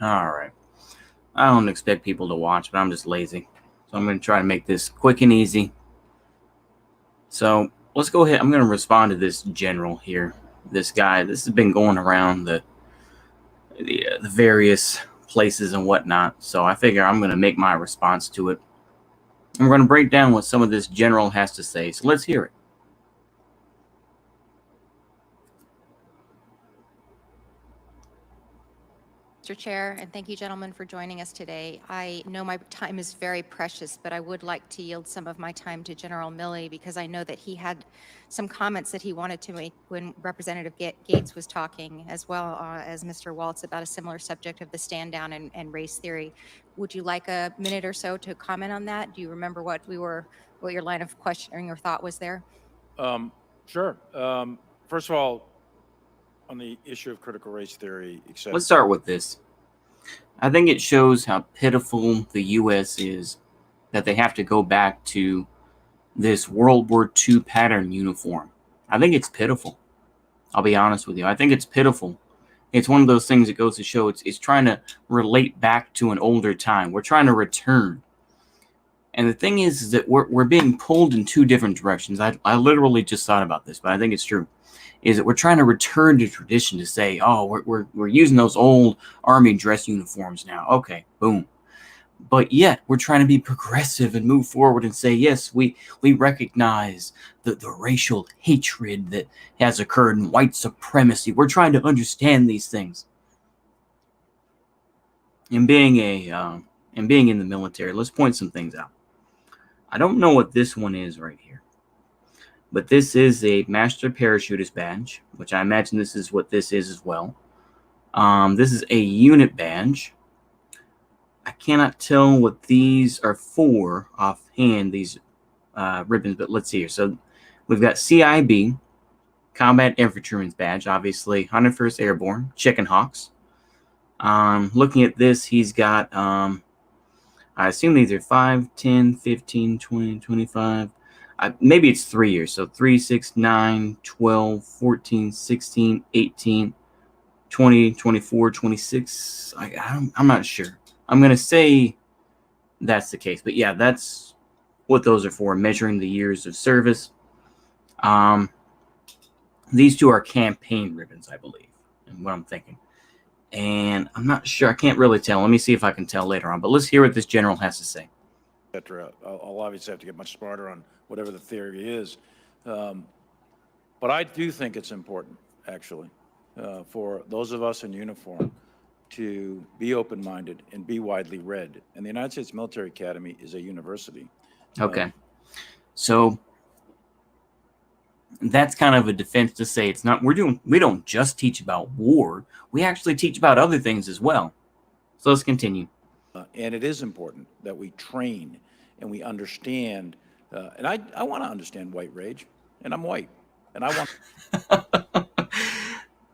All right. I don't expect people to watch, but I'm just lazy. So I'm going to try to make this quick and easy. So let's go ahead. I'm going to respond to this general here. This guy. This has been going around the various places and whatnot. So I figure I'm going to make my response to it. And we're going to break down what some of this general has to say. So let's hear it. Mr. Chair, and thank you, gentlemen, for joining us today. I know my time is very precious, but I would like to yield some of my time to General Milley because I know that he had some comments that he wanted to make when Representative Gates was talking, as well as Mr. Waltz, about a similar subject of the stand down and race theory. Would you like a minute or so to comment on that? Do you remember what your line of questioning or thought was there? Sure. First of all, on the issue of critical race theory, etc. Let's start with this. I think it shows how pitiful the U.S. is that they have to go back to this World War II pattern uniform. I think it's pitiful. I'll be honest with you. I think it's pitiful. It's one of those things that goes to show it's trying to relate back to an older time. We're trying to return. And the thing is that we're being pulled in two different directions. I literally just thought about this, but I think it's true. Is that we're trying to return to tradition to say, oh, we're using those old army dress uniforms now. Okay, boom. But yet we're trying to be progressive and move forward and say, yes, we recognize the racial hatred that has occurred in white supremacy. We're trying to understand these things. And being in the military, let's point some things out. I don't know what this one is right here, but this is a Master Parachutist badge, which I imagine this is what this is as well. This is a unit badge. I cannot tell what these are for offhand, these ribbons, but let's see here. So we've got CIB, Combat Infantryman's Badge, obviously 101st Airborne, Chicken Hawks. Looking at this, he's got, I assume these are 5, 10, 15, 20, 25. Maybe it's 3 years. So 3, 6, 9, 12, 14, 16, 18, 20, 24, 26. I'm not sure. I'm going to say that's the case. But yeah, that's what those are for, measuring the years of service. These two are campaign ribbons, I believe, and what I'm thinking. And I'm not sure. I can't really tell. Let me see if I can tell later on. But let's hear what this general has to say. Etc. I'll obviously have to get much smarter on whatever the theory is. But I do think it's important, actually, for those of us in uniform to be open-minded and be widely read. And the United States Military Academy is a university. Okay. So that's kind of a defense to say it's not, we don't just teach about war. We actually teach about other things as well. So let's continue. And it is important that we train and we understand. And I want to understand white rage, and I'm white. And I want.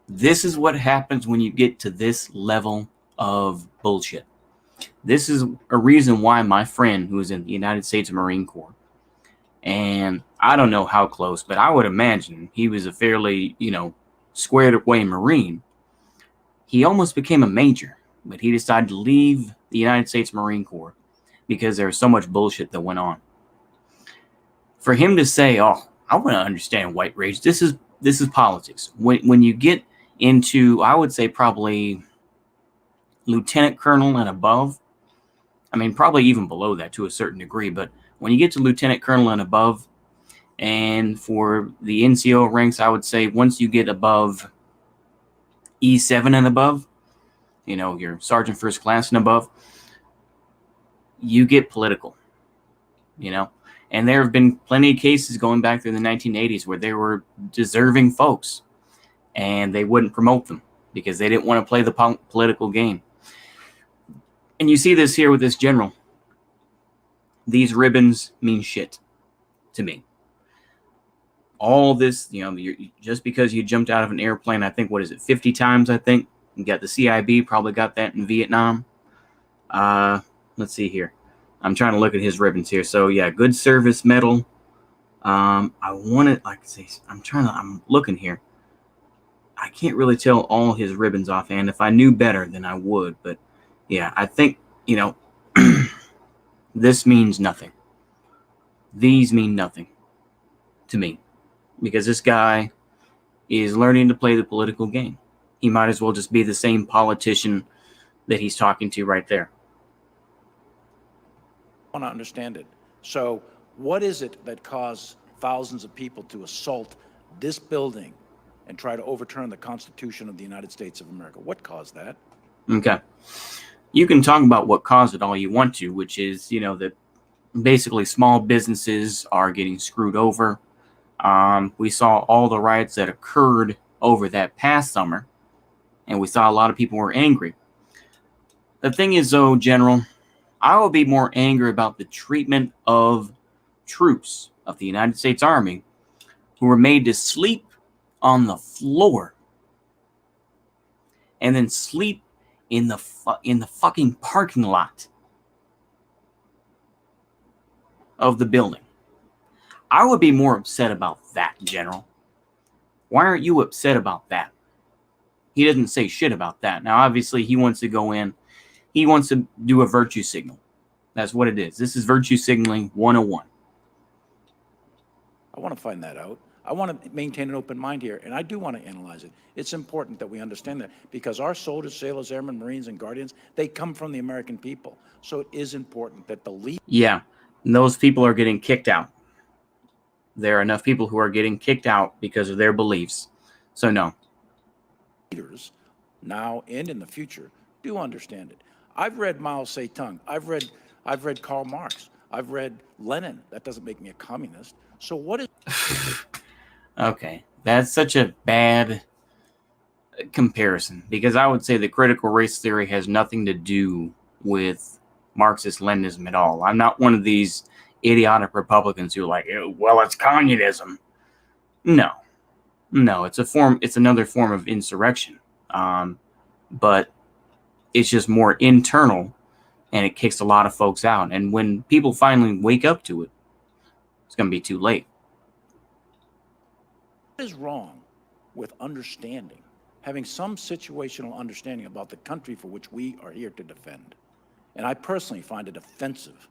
This is what happens when you get to this level of bullshit. This is a reason why my friend, who is in the United States Marine Corps, and I don't know how close, but I would imagine he was a fairly, squared away Marine. He almost became a major, but he decided to leave the United States Marine Corps because there was so much bullshit that went on. For him to say, "Oh, I want to understand white rage," this is politics. When you get into, I would say probably lieutenant colonel and above. I mean, probably even below that to a certain degree, but when you get to lieutenant colonel and above, and for the NCO ranks, I would say once you get above E7 and above, your sergeant first class and above, you get political, And there have been plenty of cases going back through the 1980s where there were deserving folks, and they wouldn't promote them because they didn't want to play the political game. And you see this here with this general. These ribbons mean shit to me. All this, just because you jumped out of an airplane, I think, 50 times, I think. You got the CIB, probably got that in Vietnam. Let's see here. I'm trying to look at his ribbons here. So, yeah, good service medal. I want it, like I say, I'm looking here. I can't really tell all his ribbons offhand. If I knew better, then I would. But Yeah, I think, this means nothing. These mean nothing to me because this guy is learning to play the political game. He might as well just be the same politician that he's talking to right there. I want to understand it. So what is it that caused thousands of people to assault this building and try to overturn the Constitution of the United States of America? What caused that? Okay. You can talk about what caused it all you want to, which is, that basically small businesses are getting screwed over. We saw all the riots that occurred over that past summer, and we saw a lot of people were angry. The thing is, though, General, I will be more angry about the treatment of troops of the United States Army who were made to sleep on the floor and then sleep in the fucking parking lot of the building. I would be more upset about that, General. Why aren't you upset about that? He doesn't say shit about that. Now, obviously, he wants to go in. He wants to do a virtue signal. That's what it is. This is virtue signaling 101. I want to find that out. I want to maintain an open mind here, and I do want to analyze it. It's important that we understand that because our soldiers, sailors, airmen, Marines, and Guardians, they come from the American people. So it is important that the leaders... Yeah, those people are getting kicked out. There are enough people who are getting kicked out because of their beliefs. So no. Leaders, now and in the future, do understand it. I've read Mao Zedong. I've read Karl Marx. I've read Lenin. That doesn't make me a communist. So what is... Okay, that's such a bad comparison because I would say the critical race theory has nothing to do with Marxist-Leninism at all. I'm not one of these idiotic Republicans who are like, well, it's communism. No, it's another form of insurrection. But it's just more internal and it kicks a lot of folks out. And when people finally wake up to it, it's going to be too late. What is wrong with understanding, having some situational understanding about the country for which we are here to defend? And I personally find it offensive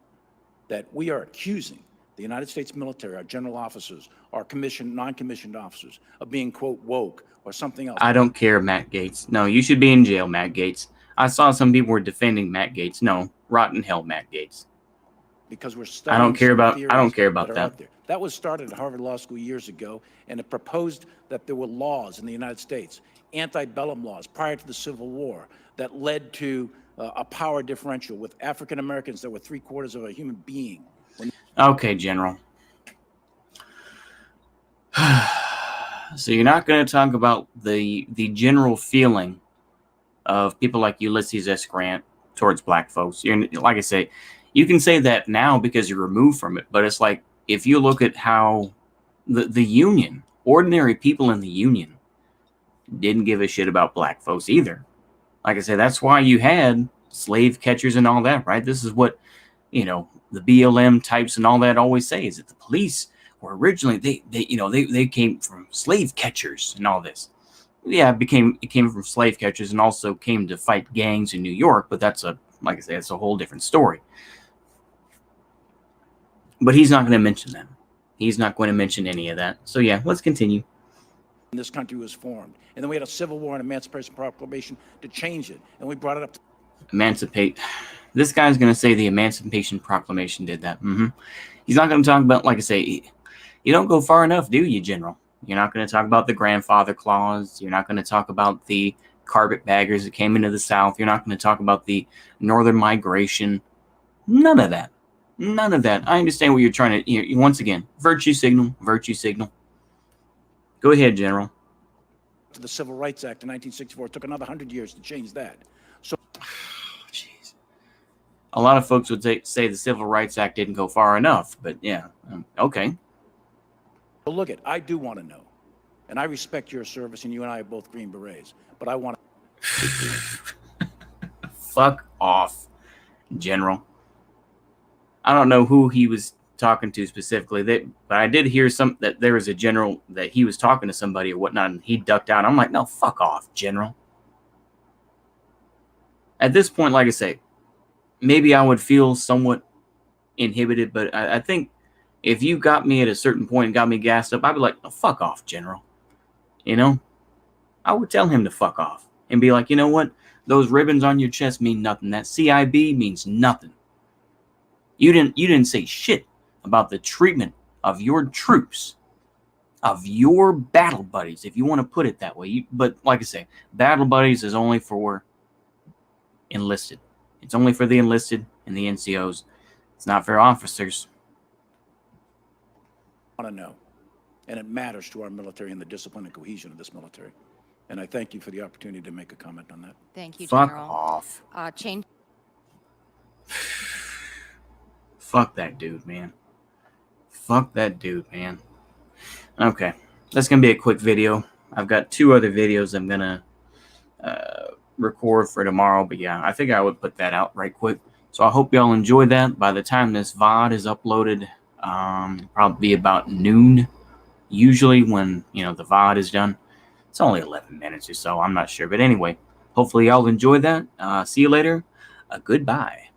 that we are accusing the United States military, our general officers, our commissioned, non-commissioned officers of being, quote, woke or something else. I don't care, Matt Gaetz. No, you should be in jail, Matt Gaetz. I saw some people were defending Matt Gaetz. No, rotten hell, Matt Gaetz. Because we're I don't care about that. That was started at Harvard Law School years ago, and it proposed that there were laws in the United States, antebellum laws prior to the Civil War, that led to a power differential with African Americans that were 3/4 of a human being. Okay, General. So you're not going to talk about the general feeling of people like Ulysses S. Grant towards black folks. Like I say, you can say that now because you're removed from it, but it's like if you look at how the Union, ordinary people in the Union, didn't give a shit about black folks either. Like I say, that's why you had slave catchers and all that, right? This is what, the BLM types and all that always say is that the police were originally, they came from slave catchers and all this. Yeah, it came from slave catchers and also came to fight gangs in New York, but like I say, it's a whole different story. But he's not going to mention that. He's not going to mention any of that. So yeah, let's continue. This country was formed. And then we had a Civil War and Emancipation Proclamation to change it. And we brought it up. Emancipate. This guy's going to say the Emancipation Proclamation did that. He's not going to talk about, like I say, you don't go far enough, do you, General? You're not going to talk about the grandfather clause. You're not going to talk about the carpetbaggers that came into the South. You're not going to talk about the northern migration. None of that. None of that. I understand what you're trying to, once again, virtue signal. Go ahead, General. The Civil Rights Act in 1964. It took another 100 years to change that. So, jeez. A lot of folks would say the Civil Rights Act didn't go far enough, but yeah, okay. So look I do want to know, and I respect your service, and you and I are both Green Berets, but I want to... Fuck off, General. I don't know who he was talking to specifically, but I did hear that there was a general that he was talking to somebody or whatnot, and he ducked out. I'm like, no, fuck off, General. at this point, like I say, maybe I would feel somewhat inhibited, but I think if you got me at a certain point and got me gassed up, I'd be like, oh, fuck off, General. You know, I would tell him to fuck off and be like, you know what? Those ribbons on your chest mean nothing. That CIB means nothing. You didn't say shit about the treatment of your troops, of your battle buddies, if you want to put it that way. But like I say, battle buddies is only for enlisted. It's only for the enlisted and the NCOs. It's not for officers. Want to know, and it matters to our military and the discipline and cohesion of this military. And I thank you for the opportunity to make a comment on that. Thank you, Fuck General. off. Change. Fuck that dude, man. Fuck that dude, man. Okay, that's gonna be a quick video. I've got 2 other videos I'm gonna record for tomorrow, but yeah, I think I would put that out right quick. So I hope y'all enjoy that. By the time this VOD is uploaded, probably about noon. Usually when, the VOD is done. It's only 11 minutes or so, I'm not sure. But anyway, hopefully y'all enjoy that. See you later. Goodbye.